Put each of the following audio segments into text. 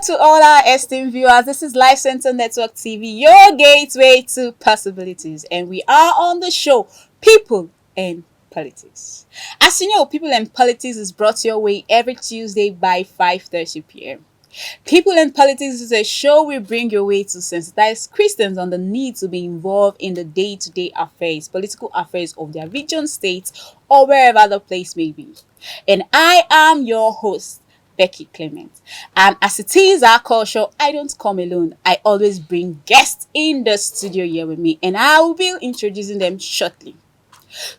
to all our esteemed viewers. This is Life Center Network TV, your gateway to possibilities. And we are on the show, People and Politics. As you know, People and Politics is brought your way every Tuesday by 5:30 p.m. People and Politics is a show we bring your way to sensitize Christians on the need to be involved in the day-to-day affairs, political affairs of their region, state, or wherever the place may be. And I am your host, Becky Clement. And as it is our culture, I don't come alone. I always bring guests in the studio here with me, and I will be introducing them shortly.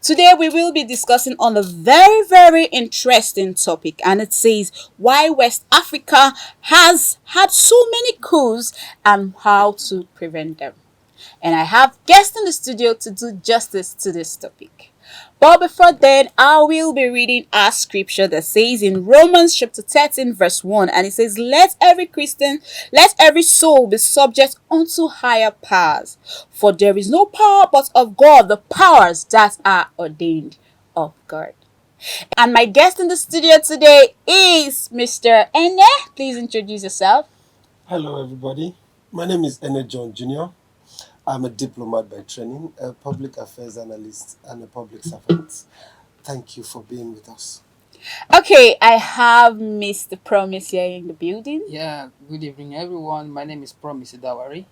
Today we will be discussing on a very, very interesting topic, and it says why West Africa has had so many coups and how to prevent them. And I have guests in the studio to do justice to this topic. But before then, I will be reading our scripture that says in Romans chapter 13, verse 1, and it says, let every soul be subject unto higher powers. For there is no power but of God, the powers that are ordained of God. And my guest in the studio today is Mr. Ene. Please introduce yourself. Hello, everybody. My name is Ene John Jr. I'm a diplomat by training, a public affairs analyst, and a public servant. Thank you for being with us. Okay, I have Mr. Promise here in the building. Yeah, good evening, everyone. My name is Promise Idawari.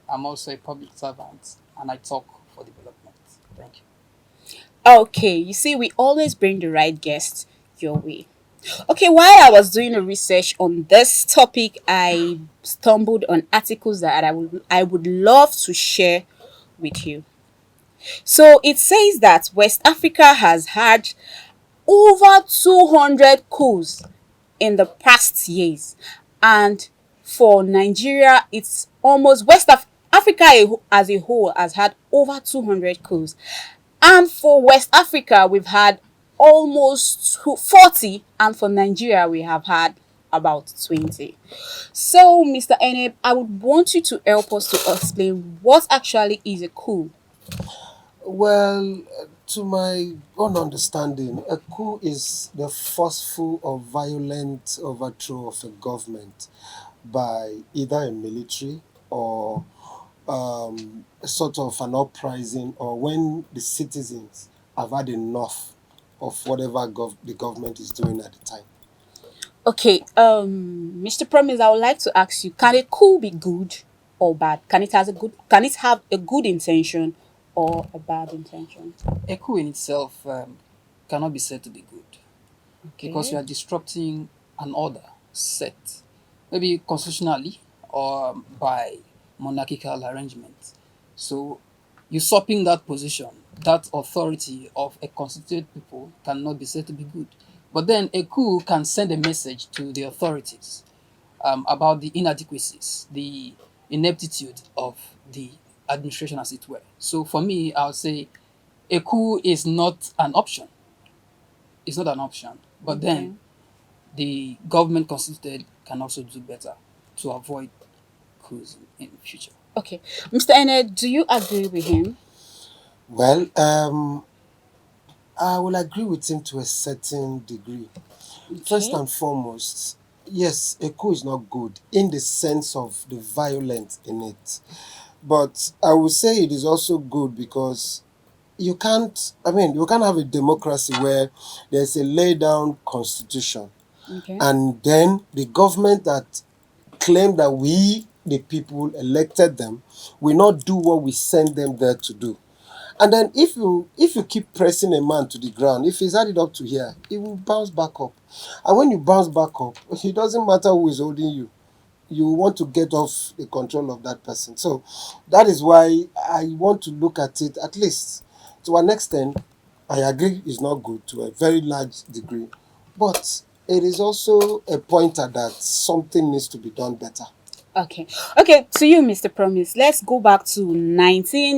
I'm also a public servant and I talk for development. Thank you. Okay, you see, we always bring the right guest your way. Okay, while I was doing a research on this topic, I stumbled on articles that I would love to share with you. So it says that West Africa has had over 200 coups in the past years, and for Nigeria, it's almost Africa as a whole has had over 200 coups. And for West Africa, we've had almost 40, and for Nigeria, we have had about 20. So, Mr. Eneb, I would want you to help us to explain what actually is a coup. Well, to my own understanding, a coup is the forceful or violent overthrow of a government by either a military or a sort of an uprising, or when the citizens have had enough of whatever the government is doing at the time. Okay, Mr. Promise, I would like to ask you: can a coup be good or bad? Can it have a good intention or a bad intention? A coup in itself cannot be said to be good because you Okay. are disrupting an order set, maybe constitutionally or by monarchical arrangement. So, usurping that position, that authority of a constituted people cannot be said to be good. But then a coup can send a message to the authorities about the inadequacies, the ineptitude of the administration, as it were. So for me, I would say a coup is not an option. It's not an option. But Okay. then the government constituted can also do better to avoid coups in the future. Okay. Mr. Ene, do you agree with him? Well, I will agree with him to a certain degree. First Okay. and foremost, yes, a coup is not good in the sense of the violence in it. But I would say it is also good because you can't have a democracy where there's a laid down constitution Okay. and then the government that claim that we, the people, elected them, will not do what we send them there to do. And then if you keep pressing a man to the ground, if he's had it up to here, he will bounce back up. And when you bounce back up, it doesn't matter who is holding you. You want to get off the control of that person. So that is why I want to look at it, at least to an extent. I agree it's not good to a very large degree, but it is also a pointer that something needs to be done better. Okay. Okay, to you, Mr. Promise. Let's go back to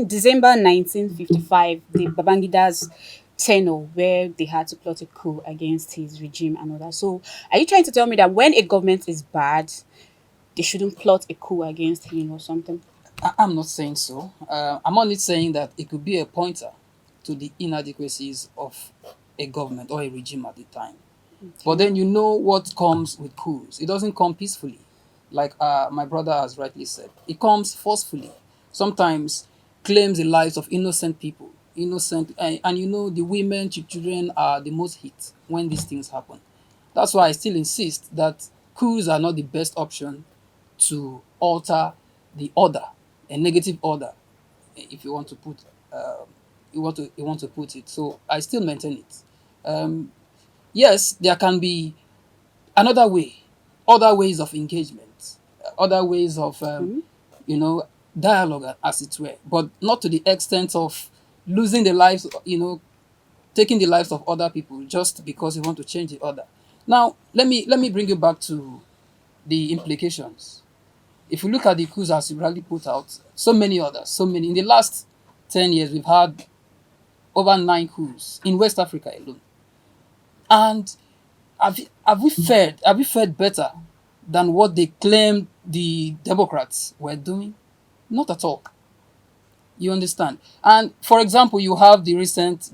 December 1955, the Babangida's tenure where they had to plot a coup against his regime and all that. So, are you trying to tell me that when a government is bad, they shouldn't plot a coup against him or something? I'm not saying so. I'm only saying that it could be a pointer to the inadequacies of a government or a regime at the time. But Okay. then you know what comes with coups. It doesn't come peacefully. like my brother has rightly said, it comes forcefully. Sometimes claims the lives of innocent people, innocent, and you know the women, children are the most hit when these things happen. That's why I still insist that coups are not the best option to alter the order, a negative order, if you want to put you want to put it. So I still maintain it. Um, yes, there can be another way, other ways of engagement, other ways of Mhm. you know dialogue, as it were, but not to the extent of losing the lives, taking the lives of other people just because you want to change the order. Now, let me bring you back to the implications. If you look at the coups as you rightly put out, so many others, so many in the last 10 years, we've had over 9 coups in West Africa alone. And have we fared better than what they claimed the Democrats were doing? Not at all. You understand? And for example, you have the recent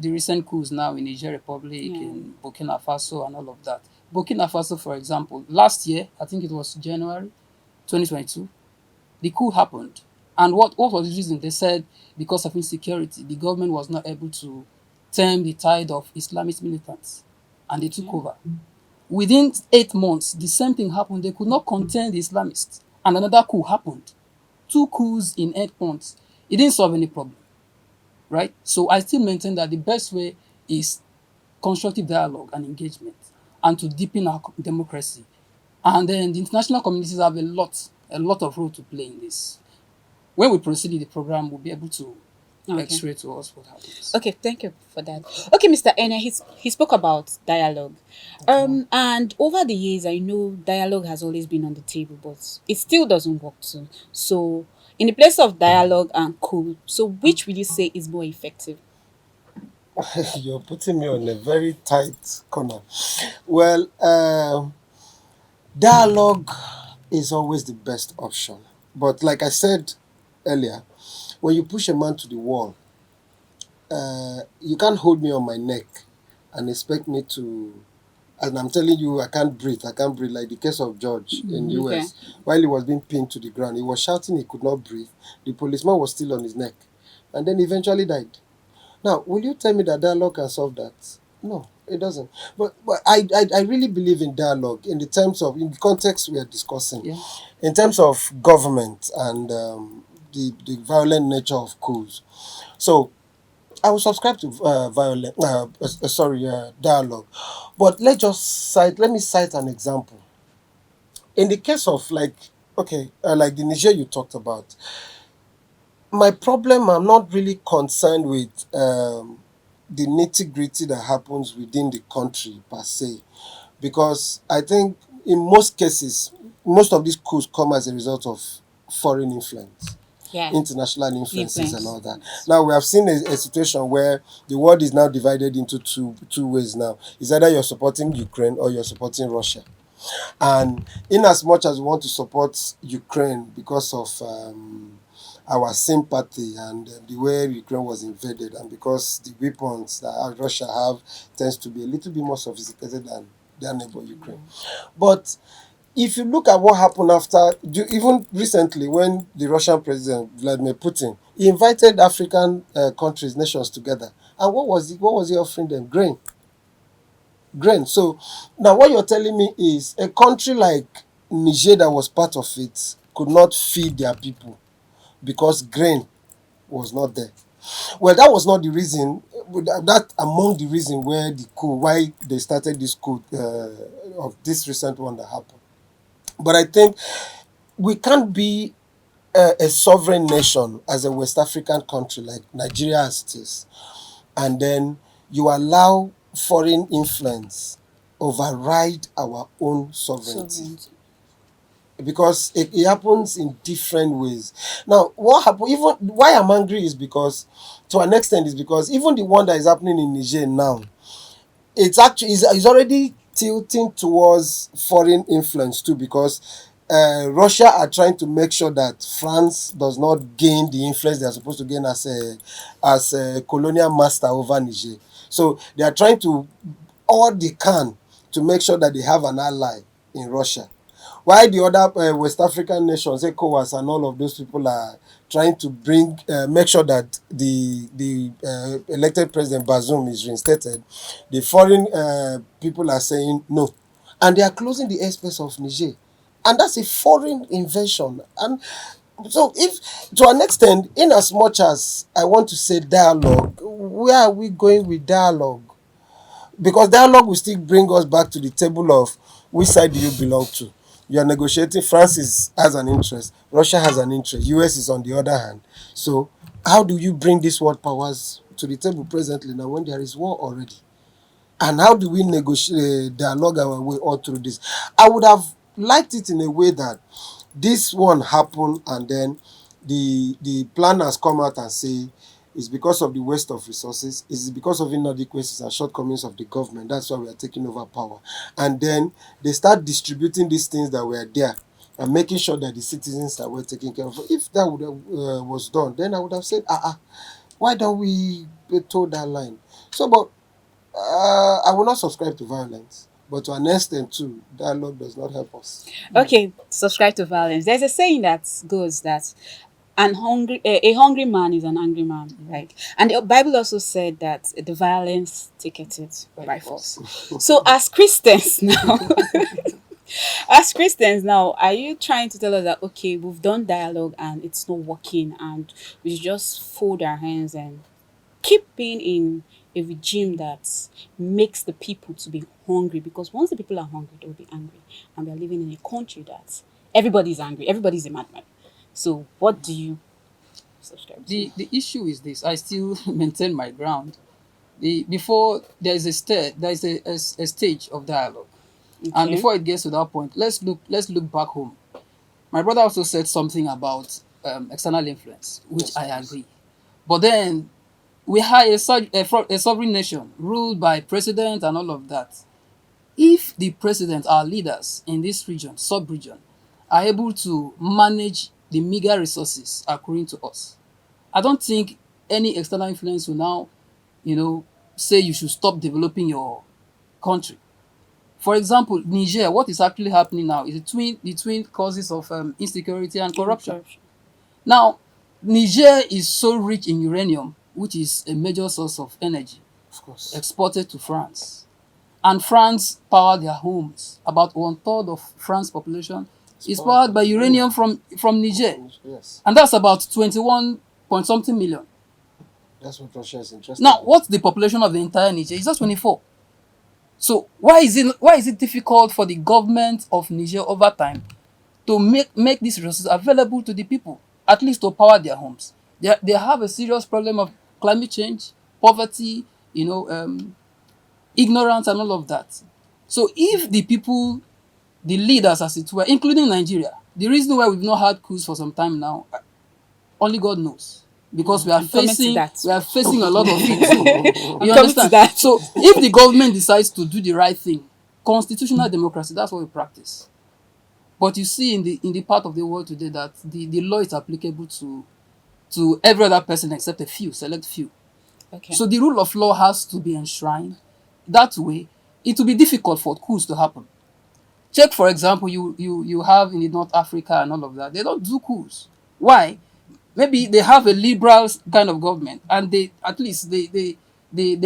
coups now in Niger Republic, Yeah. in Burkina Faso, and all of that. Burkina Faso, for example, last year, I think it was January 2022, the coup happened. And what was the reason? They said because of insecurity, the government was not able to turn the tide of Islamist militants, and they took Yeah. over. Within 8 months, the same thing happened. They could not contain the Islamists, and another coup happened. 2 coups in 8 months. It didn't solve any problem, right? So I still maintain that the best way is constructive dialogue and engagement, and to deepen our democracy. And then the international communities have a lot of role to play in this. When we proceed with the program, we'll be able to Okay. x-ray to us what happens. Okay, thank you for that. Okay, Mr. Ene, he spoke about dialogue. And over the years, I know dialogue has always been on the table, but it still doesn't work too. So, in the place of dialogue and coup, so which would you say is more effective? You're putting me on a very tight corner. Well, dialogue is always the best option. But like I said earlier, when you push a man to the wall, you can't hold me on my neck and expect me to. And I'm telling you, I can't breathe. I can't breathe. Like the case of George in Okay. US, while he was being pinned to the ground, he was shouting he could not breathe. The policeman was still on his neck, and then eventually died. Now, will you tell me that dialogue can solve that? No, it doesn't. But I really believe in dialogue in the terms of in the context we are discussing, Yeah. in terms of government and the violent nature of coups. So I will subscribe to dialogue. But let me cite an example. In the case of like the Niger you talked about, my problem, I'm not really concerned with the nitty gritty that happens within the country per se, because I think in most cases, most of these coups come as a result of foreign influence, Yeah. international influences and Influence. all that. Yes. Now we have seen a situation where the world is now divided into two ways now. It's either you're supporting Ukraine or you're supporting Russia. And in as much as we want to support Ukraine because of our sympathy and the way Ukraine was invaded, and because the weapons that Russia have tends to be a little bit more sophisticated than their neighbor Ukraine. But if you look at what happened even recently, when the Russian president Vladimir Putin, he invited African countries, nations together, and what was he offering them? Grain. So now what you're telling me is a country like Niger that was part of it could not feed their people because grain was not there. Well, that was not the reason. That among the reason why they started this coup of this recent one that happened. But I think we can't be a sovereign nation as a West African country like Nigeria as it is, and then you allow foreign influence override our own sovereignty, Sovereignty. because it happens in different ways. Now, what happened? Even why I'm angry is because, to an extent, is because even the one that is happening in Niger now, it's already tilting towards foreign influence too, because Russia are trying to make sure that France does not gain the influence they are supposed to gain as a colonial master over Niger. So they are trying to all they can to make sure that they have an ally in Russia. Why the other West African nations, ECOWAS, and all of those people are trying to make sure that the elected president Bazoum is reinstated, the foreign people are saying no, and they are closing the airspace of Niger, and that's a foreign invention. And so, if to an extent, in as much as I want to say dialogue, where are we going with dialogue? Because dialogue will still bring us back to the table of which side do you belong to. You are negotiating. Has an interest, Russia has an interest, US is on the other hand. So how do you bring these world powers to the table presently now when there is war already? And how do we negotiate, dialogue our way all through this? I would have liked it in a way that this one happened, and then the planners come out and say it's because of the waste of resources, it's because of inadequacies and shortcomings of the government, that's why we are taking over power. And then they start distributing these things that were there and making sure that the citizens are well taken care of. If that would have, was done, then I would have said, why don't we toe that line? So, but I will not subscribe to violence, but to an extent too, dialogue does not help us. Okay, subscribe to violence. There's a saying that goes that a hungry man is an angry man, right? And the Bible also said that the violence taketh it by force. So as Christians now, as Christians now, are you trying to tell us that okay, we've done dialogue and it's not working, and we should just fold our hands and keep being in a regime that makes the people to be hungry? Because once the people are hungry, they'll be angry, and we are living in a country that everybody's angry, everybody's a madman. So what do you subscribe to? The issue is this. I still maintain my ground. Before there is a stage of dialogue, and Okay. before it gets to that point, let's look back home. My brother also said something about external influence, which Yes, I yes. agree. But then we have a sovereign nation ruled by president and all of that. If the president, our leaders in this region, sub-region, are able to manage the meager resources accruing to us, I don't think any external influence will now, you know, say you should stop developing your country. For example, Niger, what is actually happening now is the twin causes of insecurity and And corruption. corruption. Now, Niger is so rich in uranium, which is a major source of energy Of course. exported to France. And France power their homes. About one third of France's population It's is powered powered by by uranium uranium. from Niger. Yes, And that's about 21 point something million. that's what Russia is interested Now, in. what's the population of the entire Niger? It's just 24. So why is it difficult for the government of Niger over time to make these resources available to the people, at least to power their homes? They have a serious problem of climate change, poverty, ignorance, and all of that. So if the people, the leaders, as it were, including Nigeria, the reason why we've not had coups for some time now, only God knows. Because we are I'm coming to facing that. we are facing a lot of it too. I'm You coming to understand? that. So if the government decides to do the right thing, constitutional democracy, that's what we practice. But you see in the part of the world today that the law is applicable to every other person except a few, select few. Okay. So the rule of law has to be enshrined. That way, it will be difficult for coups to happen. Check, for example, you have in the North Africa and all of that. They don't do coups. Why? Maybe they have a liberal kind of government, and they at least they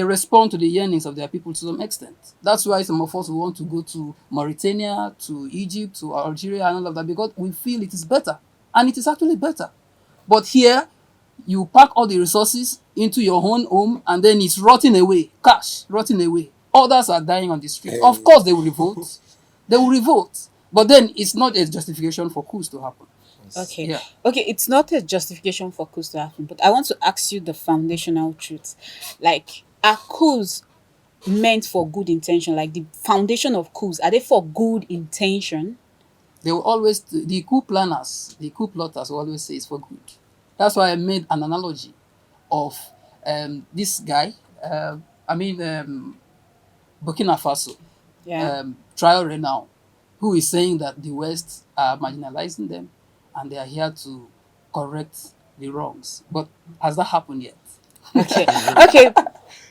respond to the yearnings of their people to some extent. That's why some of us want to go to Mauritania, to Egypt, to Algeria, and all of that, because we feel it is better, and it is actually better. But here, you pack all the resources into your own home, and then it's rotting away, cash rotting away. Others are dying on the street. Of Hey. course, they will revolt. They will revolt. But then it's not a justification for coups to happen. Yes. Okay. Yeah. Okay, it's not a justification for coups to happen, but I want to ask you the foundational truth. Like, are coups meant for good intention? Like the foundation of coups, are they for good intention? They will always, the coup planners, the coup plotters will always say it's for good. That's why I made an analogy of this guy, Burkina Faso, Yeah. trial now, who is saying that the West are marginalizing them and they are here to correct the wrongs. But has that happened yet? Okay. Okay.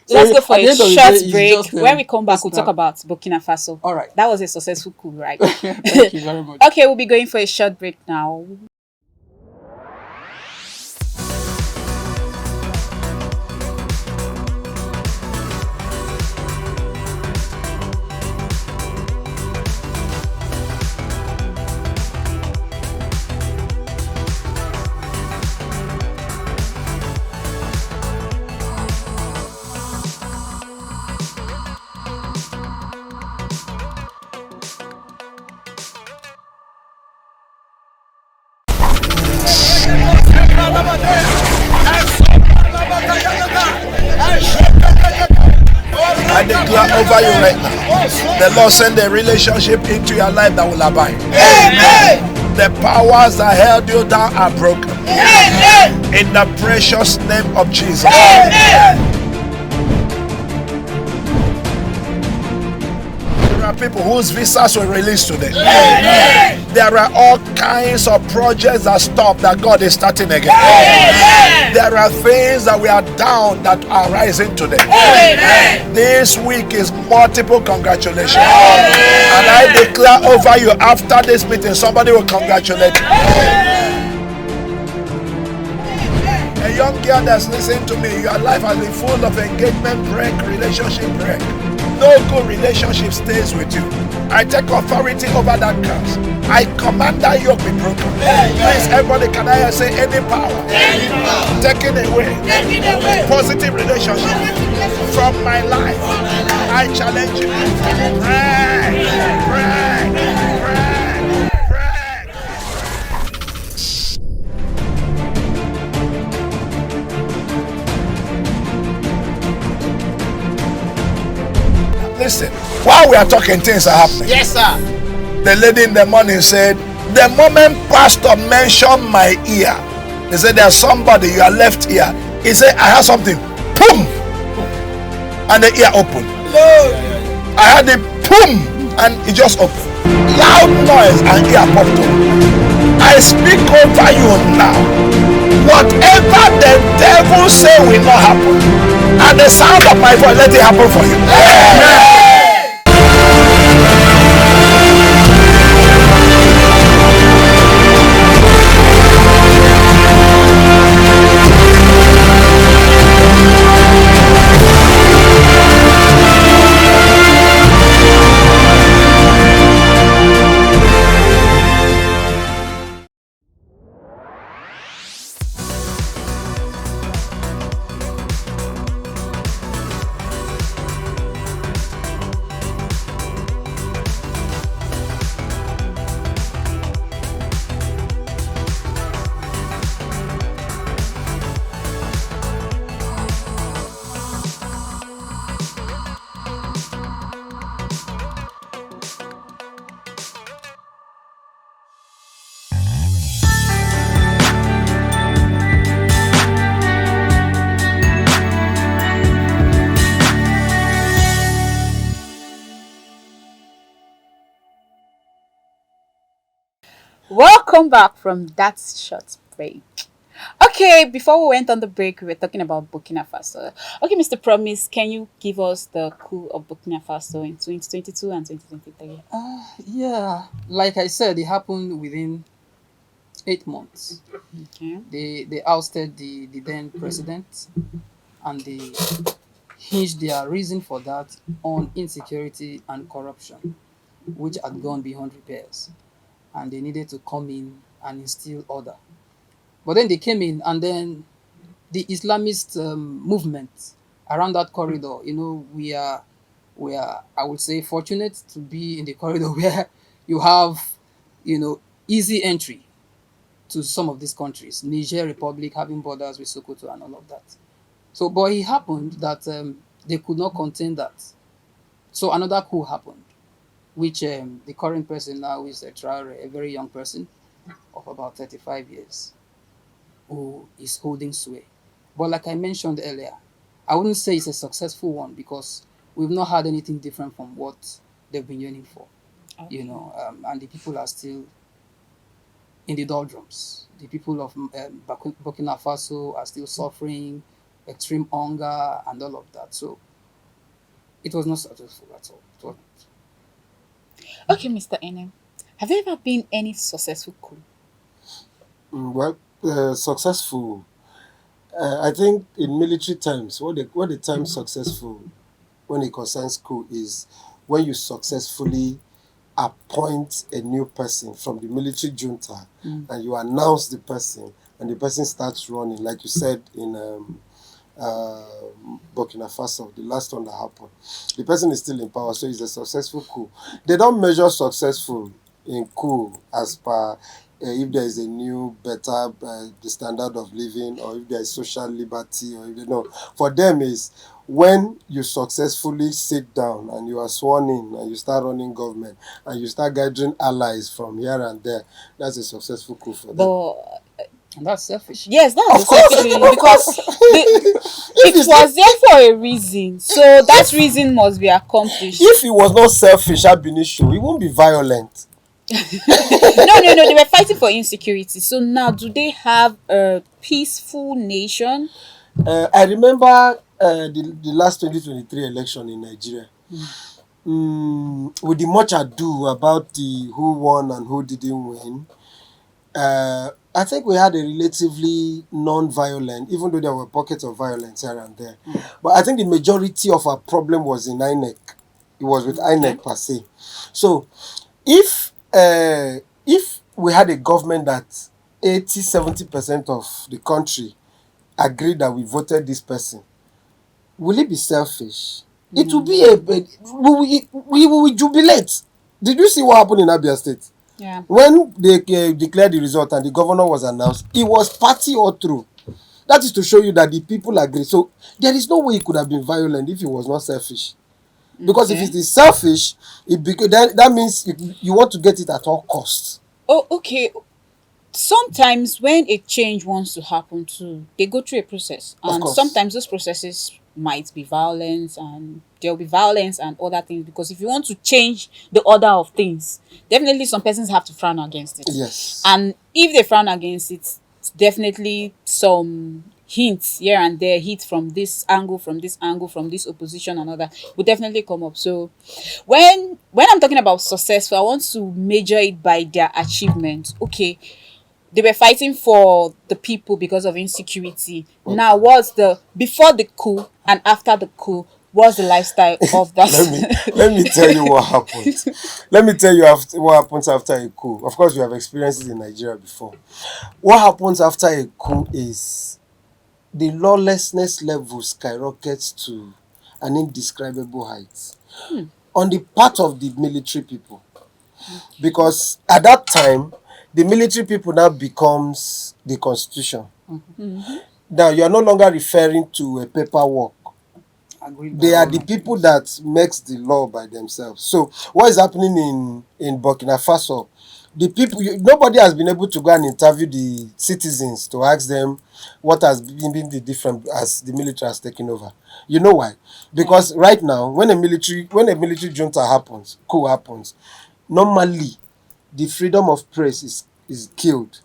So Let's go for at the a end of the day, short it's break. just When we come back, we'll talk personal. about Burkina Faso. All right. That was a successful coup, right? Thank you very much. Okay, we'll be going for a short break now. I declare over you right now. The Lord send a relationship into your life that will abide. Amen. The powers that held you down are broken. Amen. In the precious name of Jesus. Amen. There are people whose visas were released today. Amen. There are all kinds of projects that stopped that God is starting again. Amen. There are things that we are down that are rising today. Amen. This week is multiple congratulations. Amen. And I declare over you after this meeting, somebody will congratulate you. A young girl that's listening to me, your life has been full of engagement break, relationship break. No good relationship stays with you. I take authority over that curse. I command that yoke be broken. Please, everybody, can I say any power taken away positive relationship from my life? I challenge you. Pray, pray, pray, pray. Listen, while we are talking, things are happening. Yes, sir. The lady in the morning said, the moment pastor mentioned my ear, he said, there's somebody, you are left ear. He said, I have something. Boom! And the ear opened. I had it, boom! And it just opened. Loud noise and ear popped up. I speak over you now. Whatever the devil say will not happen, and the sound of my voice, let it happen for you. Amen. Welcome back from that short break. Okay, before we went on the break, we were talking about Burkina Faso. Okay, Mr. Promise, can you give us the coup of Burkina Faso in 2022 and 2023? Yeah, like I said, it happened within 8 months. Okay. They ousted the then president, and they hinged their reason for that on insecurity and corruption, which had gone beyond repairs, and they needed to come in and instill order. But then they came in, and then the Islamist movement around that corridor. We are, I would say, fortunate to be in the corridor where you have, easy entry to some of these countries. Niger Republic having borders with Sokoto and all of that. So, but it happened that they could not contain that. So another coup happened, which the current person now is a Traore, a very young person of about 35 years, who is holding sway. But like I mentioned earlier, I wouldn't say it's a successful one because we've not had anything different from what they've been yearning for, and the people are still in the doldrums. The people of Burkina Faso are still suffering. extreme hunger and all of that. So it was not successful at all. It wasn't. Okay, Mr. Enem, have there ever been any successful coup? Well, successful. I think in military terms, what the term successful when it concerns coup is when you successfully appoint a new person from the military junta and you announce the person and the person starts running, like you said in uh, Burkina Faso, the last one that happened. The person is still in power, so it's a successful coup. They don't measure successful in coup as per if there is a new, better the standard of living, or if there is social liberty, or if they know. For them is when you successfully sit down and you are sworn in and you start running government and you start gathering allies from here and there. That's a successful coup for them. But And that's selfish. yes, that's Of the course, selfish reason of because course. it was there for a reason. So that reason must be accomplished. If he was not selfish, Ab Initio, he won't be violent. No, they were fighting for insecurity. So now, do they have a peaceful nation? I remember the last 2023 election in Nigeria. With the much ado about the who won and who didn't win, I think we had a relatively non-violent, even though there were pockets of violence here and there. But I think the majority of our problem was in INEC. It was with INEC per se. So if we had a government that 80-70% of the country agreed that we voted this person, will it be selfish? It will be we will jubilate. Did you see what happened in Abia State? Yeah. When they declared the result and the governor was announced, it was party all through. That is to show you that the people agree. So there is no way he could have been violent if he was not selfish. Because if Okay. it is selfish, that means you want to get it at all costs. Oh, okay. Sometimes when a change wants to happen too, they go through a process. Of And course. sometimes those processes might be violence and there'll be violence and other things. Because if you want to change the order of things, definitely some persons have to frown against it. Yes. And if they frown against it, definitely some hints here and there, hit from this angle, from this angle, from this opposition and other will definitely come up. So when I'm talking about successful, I want to measure it by their achievement. Okay, they were fighting for the people because of insecurity. Now, what's the before the coup and after the coup? What's the lifestyle of that? Let me tell you what happened. Let me tell you what happens after a coup. Of course, we have experienced it in Nigeria before. What happens after a coup is the lawlessness level skyrockets to an indescribable height on the part of the military people. Because at that time, the military people now becomes the constitution. Now, you are no longer referring to a paperwork. Agreed by They all are the people Nigerians. that makes the law by themselves. So what is happening in Burkina Faso? The people, nobody has been able to go and interview the citizens to ask them what has been the difference as the military has taken over. You know why? Because right now, when a military junta happens, coup happens, normally the freedom of press is killed.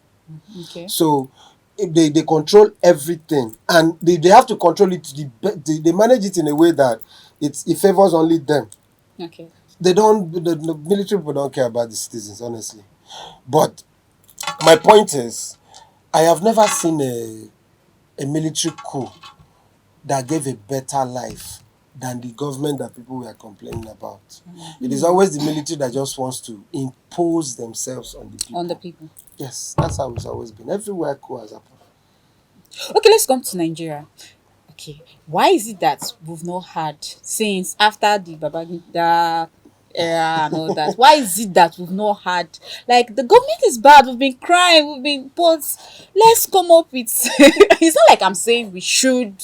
Okay. So they control everything, and they have to control it. They manage it in a way that it favors only them. Okay. They don't. The military people don't care about the citizens, honestly. But my point is, I have never seen a military coup that gave a better life than the government that people were complaining about. It is always the military that just wants to impose themselves on the people. On the people. Yes, that's how it's always been. Everywhere coup has happened. Okay, let's come to Nigeria. Okay, why is it that we've not had since after the Babangida era and all that? Why is it that we've not had like the government is bad? We've been crying, but let's come up with. It's not like I'm saying we should,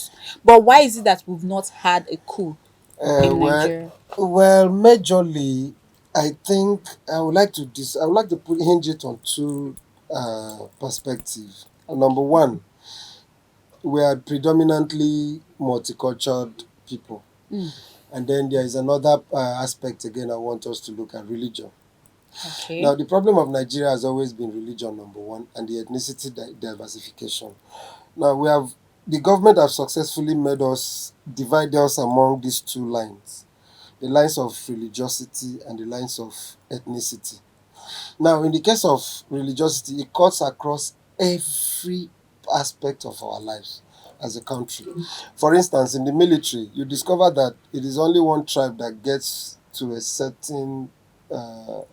but why is it that we've not had a coup in Nigeria? Well, majorly, I think I would like to hinge it on two perspectives. Number one, we are predominantly multicultural people, and then there is another aspect again. I want us to look at religion. Okay. Now, the problem of Nigeria has always been religion, number one, and the ethnicity diversification. Now, we have the government have successfully made us divide us among these two lines, the lines of religiosity and the lines of ethnicity. Now, in the case of religiosity, it cuts across every aspect of our lives as a country. For instance, in the military, you discover that it is only one tribe that gets to a certain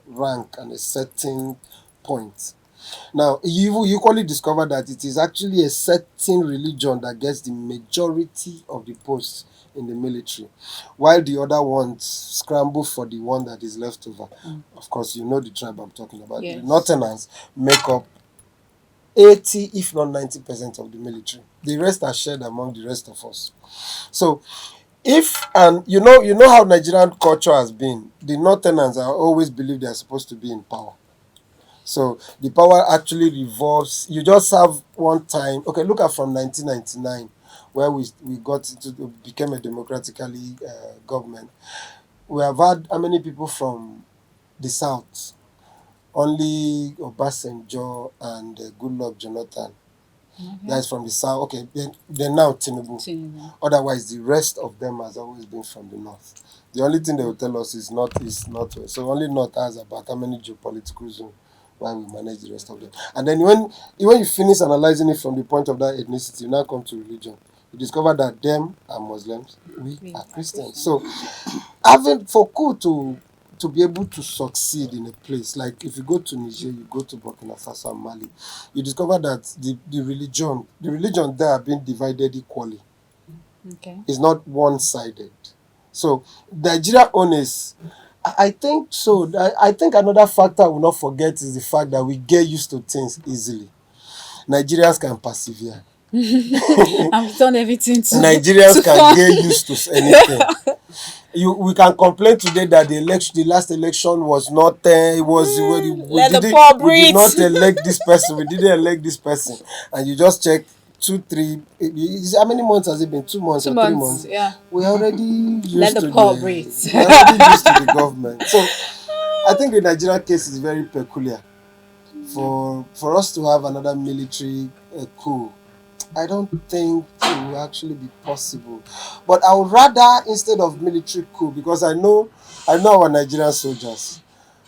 rank and a certain point. Now, you equally discover that it is actually a certain religion that gets the majority of the posts in the military, while the other ones scramble for the one that is left over. Of course, you know the tribe I'm talking about. The Yes. Northerners make up 80, if not 90% of the military. The rest are shared among the rest of us. So, and you know how Nigerian culture has been. The Northerners are always believe they are supposed to be in power. So the power actually revolves. You just have one time. Okay, look at from 1999, where we became a democratically government. We have had how many people from the south? Only Obasanjo and Goodluck Jonathan. That's from the south. Okay, then now Tinubu. Tinubu. Otherwise, the rest of them has always been from the north. The only thing they will tell us is north, east, northwest. So only north has about how many geopolitical zones while we manage the rest of them. And then when you finish analyzing it from the point of that ethnicity, you now come to religion. You discover that them are Muslims, we are Christians. So having for coup to be able to succeed in a place, like if you go to Niger, you go to Burkina Faso and Mali, you discover that the religion there are being divided equally. Okay. It's not one-sided. So Nigeria owners, I think so. I think another factor I will not forget is the fact that we get used to things easily. Nigerians can persevere. I've done everything to Nigerians can fun. get used to anything. We can complain today that the last election was not it was Let the poor we did breathe. not elect this person, we didn't elect this person, and you just check 2-3 how many months has it been? 2 months 2 or 3 months. months? Yeah. We already used Let the to poor breathe. we're already used to the government. So I think the Nigeria case is very peculiar. For us to have another military coup, I don't think it will actually be possible. But I would rather, instead of military coup, because I know our Nigerian soldiers,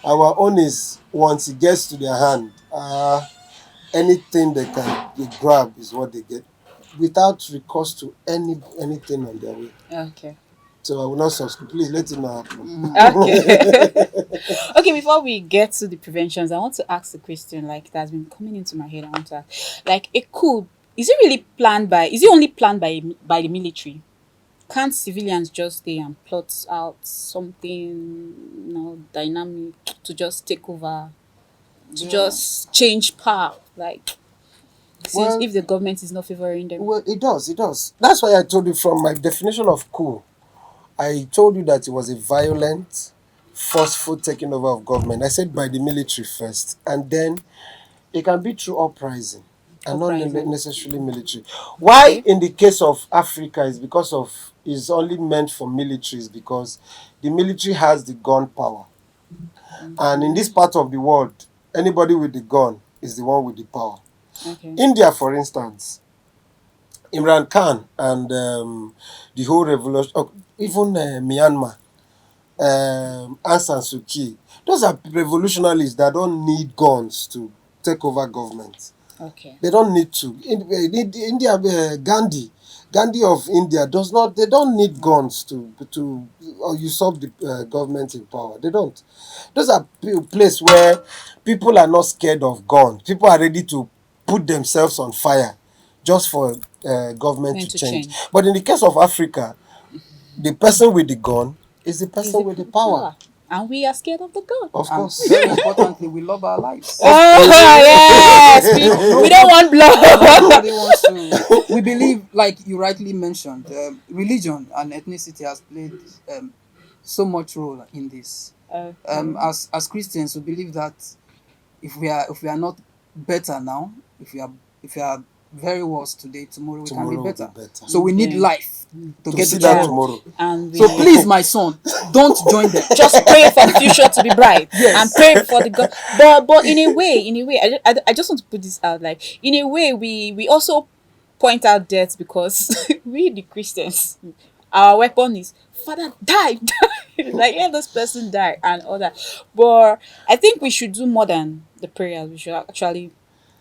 our own is once it gets to their hand, anything they grab is what they get, without recourse to anything on their way. Okay. So I will not subscribe. Please let it not happen. Okay. Okay, before we get to the preventions, I want to ask a question like that's been coming into my head. I want to ask, like, a coup, is it only planned by the military? Can't civilians just stay and plot out something, dynamic to just take over, to just change power? Like, since Well, if the government is not favoring them. Well, it does. That's why I told you from my definition of coup. I told you that it was a violent, forceful taking over of government. I said by the military first, and then it can be through uprising, and not Uprising. necessarily military. Why, Okay. in the case of Africa, is only meant for militaries because the military has the gun power, and in this part of the world, anybody with the gun is the one with the power. Okay. India, for instance, Imran Khan and the whole revolution, even Myanmar, Aung San Suu Kyi, those are revolutionaries that don't need guns to take over government. Okay. They don't need to. India, Gandhi of India they don't need guns to usurp the government in power. They don't. Those are places where people are not scared of guns. People are ready to put themselves on fire just for government Then to to change. change. But in the case of Africa, the person with the gun is the Is person with the power. And we are scared of the gun. Of And course. very importantly, we love our lives. Oh, yes. We don't want blood. Nobody wants to. We believe, like you rightly mentioned, religion and ethnicity has played so much role in this. As Christians, we believe that if we are not better now, if we are very worse today, tomorrow we Tomorrow can will be better. be better. So we need Yeah. life to To get see the that job. tomorrow. And So please, my son, don't join them. just pray for the future to be bright. Yes. And pray for the God. But in a way, I just want to put this out. Like, in a way, we also point out death because we the Christians, our weapon is Father die, die. Like let this person die and all that. But I think we should do more than the prayers. We should actually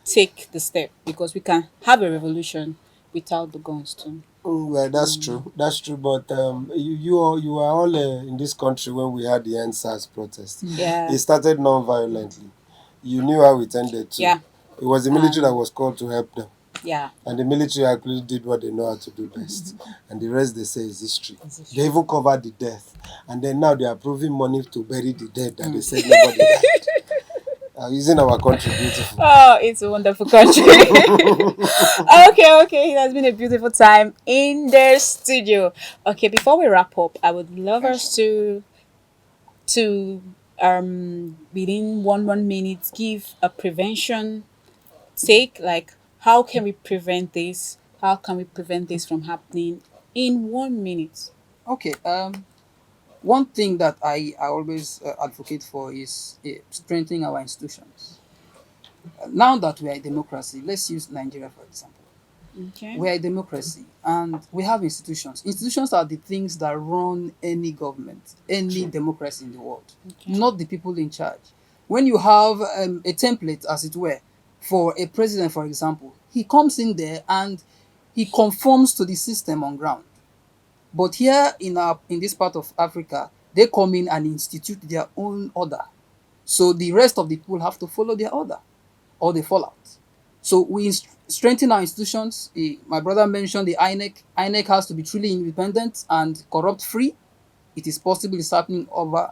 take the step because we can have a revolution without the guns too. Well, that's true. That's true. But you were all in this country when we had the NSAS protest. Yeah. It started non-violently. You knew how it ended too. Yeah. It was the military that was called to help them. Yeah. And the military actually did what they know how to do best. And the rest they say is history. They even covered the death. And then now they are proving money to bury the dead that they said nobody died. Using our country beautiful. Oh, it's a wonderful country. Okay. It has been a beautiful time in the studio. Okay, before we wrap up, I would love us to within one minute give a prevention take, like how can we prevent this? How can we prevent this from happening in 1 minute? Okay. One thing that I always advocate for is strengthening our institutions. Now that we are a democracy, let's use Nigeria for example. Okay. We are a democracy and we have institutions. Institutions are the things that run any government, any democracy in the world, not the people in charge. When you have a template, as it were, for a president, for example, he comes in there and he conforms to the system on ground. But here in this part of Africa, they come in and institute their own order. So the rest of the people have to follow their order or they fall out. So we strengthen our institutions. My brother mentioned the INEC. INEC has to be truly independent and corrupt free. It is possible. It's happening over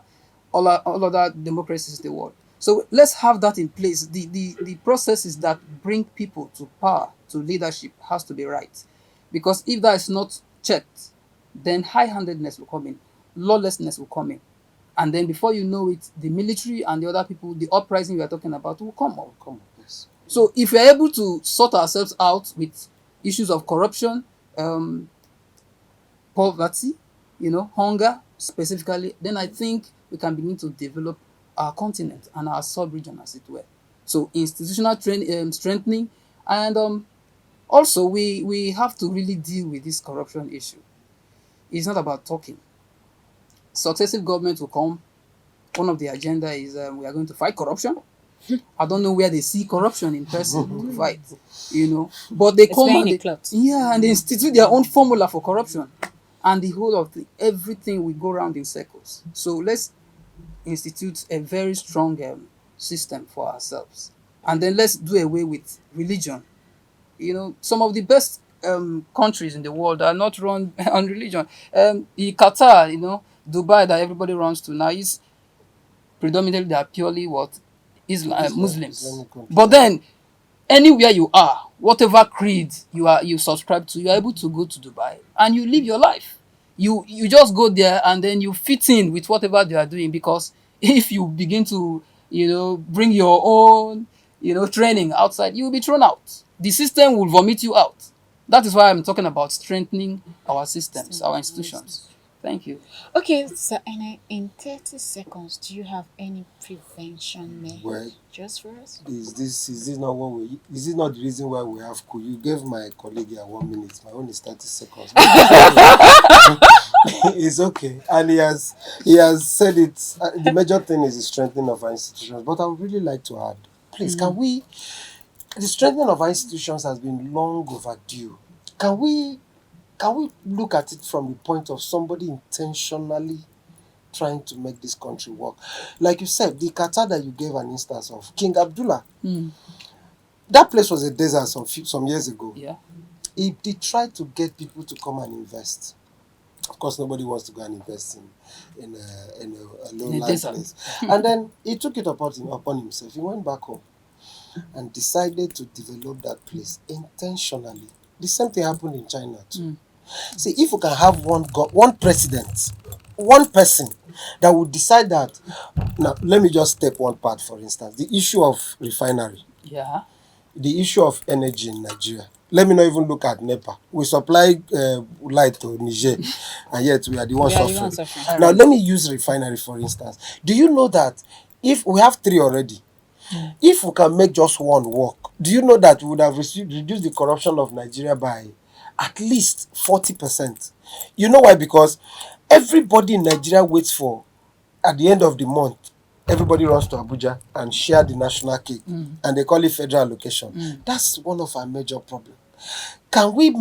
all other democracies in the world. So let's have that in place. The processes that bring people to power, to leadership, has to be right. Because if that is not checked, then high-handedness will come in, lawlessness will come in. And then before you know it, the military and the other people, the uprising we are talking about will come up. Yes. So if we're able to sort ourselves out with issues of corruption, poverty, hunger specifically, then I think we can begin to develop our continent and our sub-region, as it were. So institutional strengthening, and also we have to really deal with this corruption issue. It's not about talking. Successive governments will come. One of the agenda is we are going to fight corruption. I don't know where they see corruption in person to fight, but they It's come wearing and a cloth. and they institute their own formula for corruption, and the whole of everything will go around in circles. So let's institute a very strong system for ourselves, and then let's do away with religion. Some of the best countries in the world are not run on religion. The Qatar, Dubai, that everybody runs to now, is predominantly they are purely what Muslims. Islamic country. But then anywhere you are, whatever creed you subscribe to, you are able to go to Dubai and you live your life. You just go there and then you fit in with whatever they are doing, because if you begin to bring your own training outside, you will be thrown out. The system will vomit you out. That is why I'm talking about strengthening our systems, our institutions. Thank you. Okay, so in 30 seconds, do you have any prevention measures Well, just for us? is this not is this not the reason why we have coup? You gave my colleague here 1 minute. My own is 30 seconds. It's okay. And he has said it. The major thing is the strengthening of our institutions. But I would really like to add, please, the strengthening of our institutions has been long overdue. Can we look at it from the point of somebody intentionally trying to make this country work? Like you said, the Qatar that you gave an instance of, King Abdullah, that place was a desert some years ago. Yeah. He tried to get people to come and invest. Of course, nobody wants to go and invest in a low-lying desert. place. And then he took it upon himself. He went back home and decided to develop that place intentionally. The same thing happened in China too. See, if we can have one president, one person that would decide that. Now, let me just step one part, for instance. The issue of refinery, Yeah. the issue of energy in Nigeria. Let me not even look at NEPA. We supply light to Niger, and yet we are the ones We are the suffering. ones suffering. Now, let me use refinery, for instance. Do you know that if we have 3 already, If we can make just one work, do you know that we would have reduced the corruption of Nigeria by at least 40%? You know why? Because everybody in Nigeria waits for, at the end of the month, everybody runs to Abuja and share the national cake, and they call it federal allocation. That's one of our major problems. Can we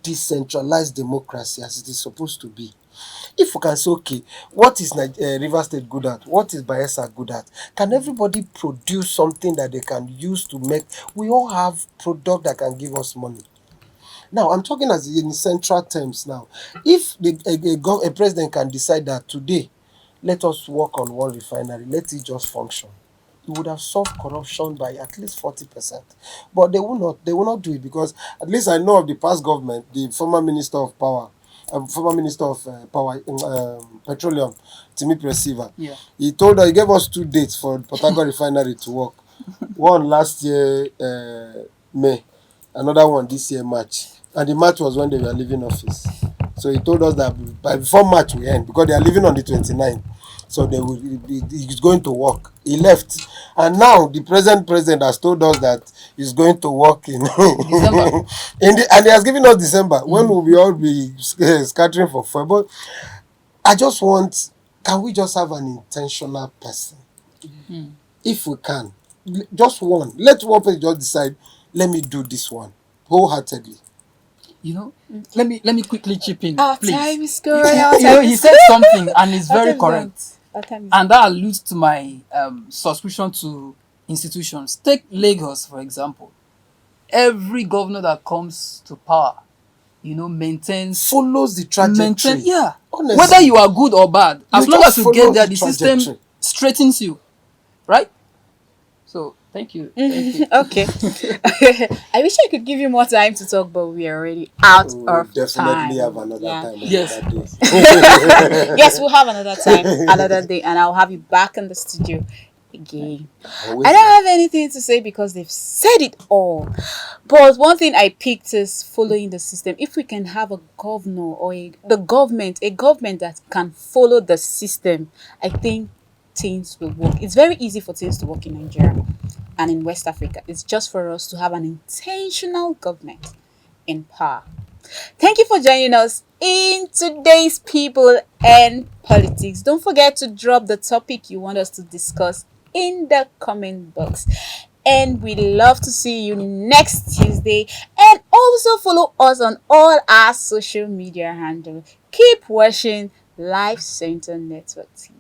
decentralize democracy as it is supposed to be? If we can say, okay, what is River State good at? What is Bayelsa good at? Can everybody produce something that they can use to make? We all have product that can give us money. Now, I'm talking as in central terms now. If a president can decide that today, let us work on one refinery, let it just function, it would have solved corruption by at least 40%. But they will not do it, because at least I know of the past government, the former Minister of Power, Petroleum, Timi Presiva. Yeah. He gave us 2 dates for Port Harcourt refinery to work. One last year, May, another one this year, March. And the March was when they were leaving office. So he told us that before March we end, because they are leaving on the 29th. So he's going to work. He left. And now the present president has told us that he's going to work in December. and he has given us December, when will we all be scattering for fun. But I just want, can we just have an intentional person? If we can, just one. Let one person just decide, let me do this one wholeheartedly. Let me quickly chip in, Our please. time is going. Our time He is said something and it's Our very time is correct. Our time is And that alludes to my subscription to institutions. Take Lagos, for example. Every governor that comes to power, maintains Follows the trajectory. yeah. Honestly. Whether you are good or bad, as You long just as you get follow there, the the system trajectory. straightens you, right? So thank you. Thank you. Okay. I wish I could give you more time to talk, but we are already out We of definitely time. have another Yeah. time. Yes. Another day. Yes, we'll have another time, another day, and I'll have you back in the studio again. Always I don't have anything to say because they've said it all. But one thing I picked is following the system. If we can have a governor or the government, a government that can follow the system, I think things will work. It's very easy for things to work in Nigeria and in West Africa. It's just for us to have an intentional government in power. Thank you for joining us in today's People and Politics. Don't forget to drop the topic you want us to discuss in the comment box. And we love to see you next Tuesday. And also follow us on all our social media handles. Keep watching Life Center Network TV.